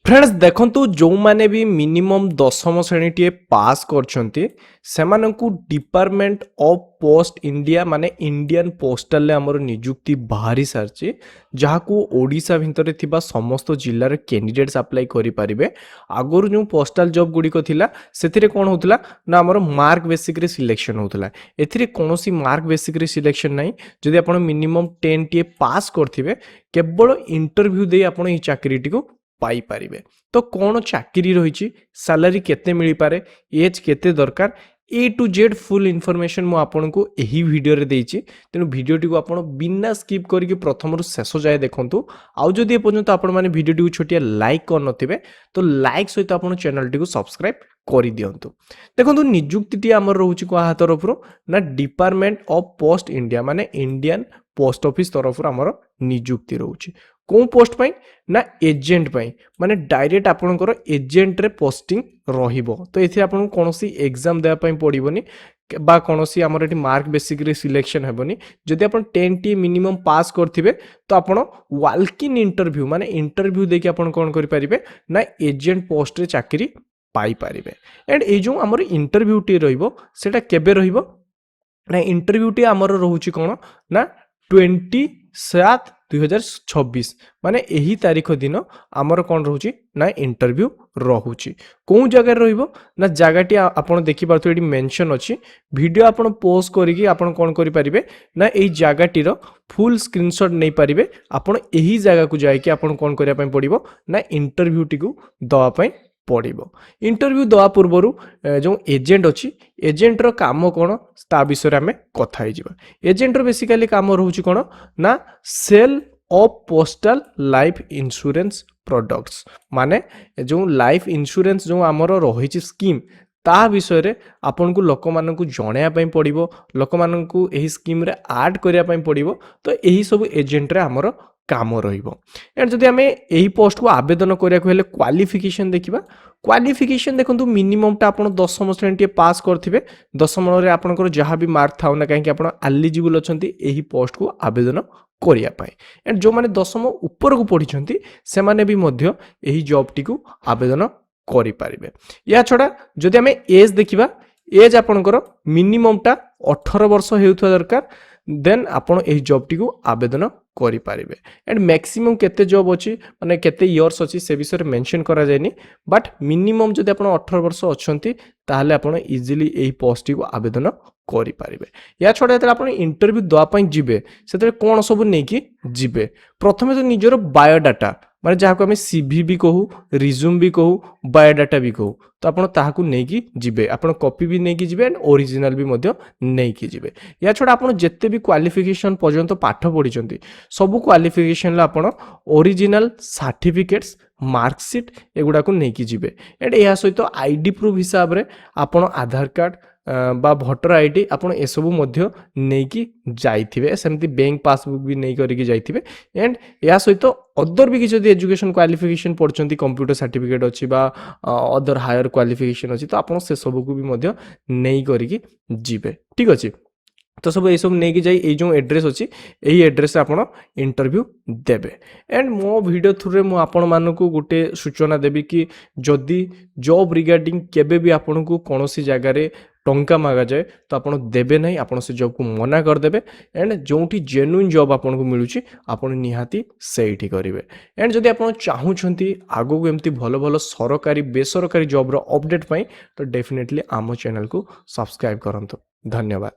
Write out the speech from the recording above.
Friends देखंतु जो माने भी मिनिमम दशम श्रेणी टे पास करछंती सेमानंकु डिपार्टमेंट ऑफ पोस्ट इंडिया माने इंडियन पोस्टल ले हमर नियुक्ति बाहरी सारची जहाकू ओडिसा भितरे थिबा समस्त जिल्ला रे कैंडिडेट्स अप्लाई करि परिबे। आगुर जो पोस्टल जॉब गुडी को थिला सेथिरे कोन होतला ना हमर मार्क बेसिक रे सिलेक्शन होतला। एथिरे कोनोसी मार्क बेसिक रे सिलेक्शन नाही। जदि आपण मिनिमम 10 टे पास करथिबे केवल इंटरव्यू दे आपण ई चाकरीटी को पाई पारिबे। तो कौन चाकरी रही सैलरी केते मिली पारे एज केते दरकार ए टू जेड फुल इनफॉरमेशन मु आपन को एही वीडियो रे देइछि। तेनु वीडियोटी को आपण बिना स्किप करके प्रथम रु शेष जाय देखंतु। आउ जदि ए पर्यंत आपण माने वीडियोटी को छोटिया लाइक कर नथिबे तो लाइक सहित आपण चैनल टी को सब्सक्राइब करि दियंतु। देखंतु नियुक्तिटी हमर रहउछि को तरफ रो ना डिपार्टमेंट ऑफ पोस्ट इंडिया माने इंडियन पोस्ट ऑफिस तरफ रो हमर नियुक्ति रहउछि। कौ पोस्ट पाई ना एजेंट पाई माने डायरेक्ट आपनकर एजेंट रे पोस्टिंग रहिबो। तो एथि आपन कोनोसी एग्जाम देया पाई पड़िबोनी बा कोनोसी हमर एटी मार्क बेसिक रे सिलेक्शन हेबोनी। जदि आपन 10 टी मिनिमम पास करथिबे तो आपन वॉक इन इंटरव्यू माने इंटरव्यू देके आपन कोन करि परिबे ना एजेंट पोस्ट रे चाकरी पाई परिबे। एंड ए जो हमर इंटरव्यू टी रहिबो सेटा केबे रहिबो ना इंटरव्यू टी हमर रहउची कोन ना 27/7/2026 माने एही तारीख दिन आमर कौन रोची ना इंटरव्यू रोची। कौन जगह रहिबो ना जगहटी आपण देखि पारथो एडी मेंशन अछि। वीडियो आपण पोस्ट करिकि आपण कोन करि परिबे ना एही जगहटी रो फुल स्क्रीनशॉट नै परिबे। आपण एही जगह को जाय कि आपण कोन करिया पय पड़िबो ना इंटरव्यू टी को दवा पय पड़िबो। इंटरव्यू दवा पूर्वरु जो एजेंट अछि एजेंट रो काम कोन ता विषय रे हमें कथा हे जिबा। एजेंट रो बेसिकली काम रहउछि कोन ना sale of postal life insurance products माने जो लाइफ इंश्योरेंस जो हमरो रहिछि स्कीम ता विषय रे आपन को लोक मानन को जणाया पय पड़िबो। लोक मानन को एही स्कीम रे ऐड करिया पय पड़िबो। तो एही सब एजेंट रे हमरो काम रहिबो। एंड जदि हमें एही पोस्ट को आवेदन करिया को हेले क्वालिफिकेशन देखिबा। क्वालिफिकेशन देखंतु मिनिमम टा आपण 10म श्रेणी टे पास करथिबे। 10म रे आपनकर जहां भी मार्क थाउ ना काहे कि आपण एलिजिबल अछंती एही पोस्ट को आवेदन करिया पाए। एंड जो माने 10म ऊपर को पढिछंती से माने भी मध्य एही जॉब टी को आवेदन करि पारिबे। या छडा जदि हमें एज देखिबा एज आपनकर मिनिमम टा 18 वर्ष हेउथवा दरकार देन आपण एही जॉब टी को आवेदन करि पारिबे। एंड मैक्सिमम केते जॉब अछि माने केते इयर्स अछि से विषय मेंशन करा जायनी। बट मिनिमम जदि आपण 18 वर्ष अछंती ताहले आपण इजीली एही पोस्ट को आवेदन करि पारिबे। या छडा जते आपण इंटरव्यू दवा पय जिबे सेते कोन सब नै कि जिबे। प्रथमे तो निजरो बायोडाटा माने जाहा को हमें सीवी भी कहू रिज्यूम भी कहू बायोडाटा भी कहू तो आपण ताहाकू नै कि जिबे। आपण कॉपी भी नै कि जिबे एंड ओरिजिनल भी मध्य नै कि जिबे। या छडा आपण जत्ते भी क्वालिफिकेशन पर्यंत पाठ पढिचंती सब क्वालिफिकेशन ला आपण ओरिजिनल सर्टिफिकेट्स मार्कशीट एगुडा को नै कि जिबे। एंड या सहित आईडी प्रूफ हिसाब रे आपण आधार कार्ड बा भोटर आईडी आपण ए सब मध्य नै कि जाइथिबे। सेमती बैंक पासबुक भी नै करिकि जाइथिबे। एंड या सहित अदर भी किछि एजुकेशन क्वालिफिकेशन पढचंती कंप्यूटर सर्टिफिकेट अछि बा अदर हायर क्वालिफिकेशन अछि तो आपण से सब को भी मध्य नै करिकि जिबे। ठीक अछि। तो सब ये सब नहीं कि जाई जो एड्रेस अच्छी यही एड्रेस आपण इंटरव्यू देबे। एंड मो वीडियो थ्रू रे मु आपण मानकू गोटे सूचना देबी कि जदि जॉब रिगार्डिंग केबे भी आपण को कोनोसी जगह रे टंका मागा जाए तो आपण देबे नहीं। आपण से जॉब को मना कर देबे। एंड जोठी जेन्युइन जॉब आपण को मिलुची आपण निहाती सेठी करिवे। एंड जदि आपण चाहूछंती आगो को एमती भलो भलो सरकारी बेसरकारी जॉब रो अपडेट पई तो डेफिनेटली आमो चैनल को सब्सक्राइब करंतो। धन्यवाद।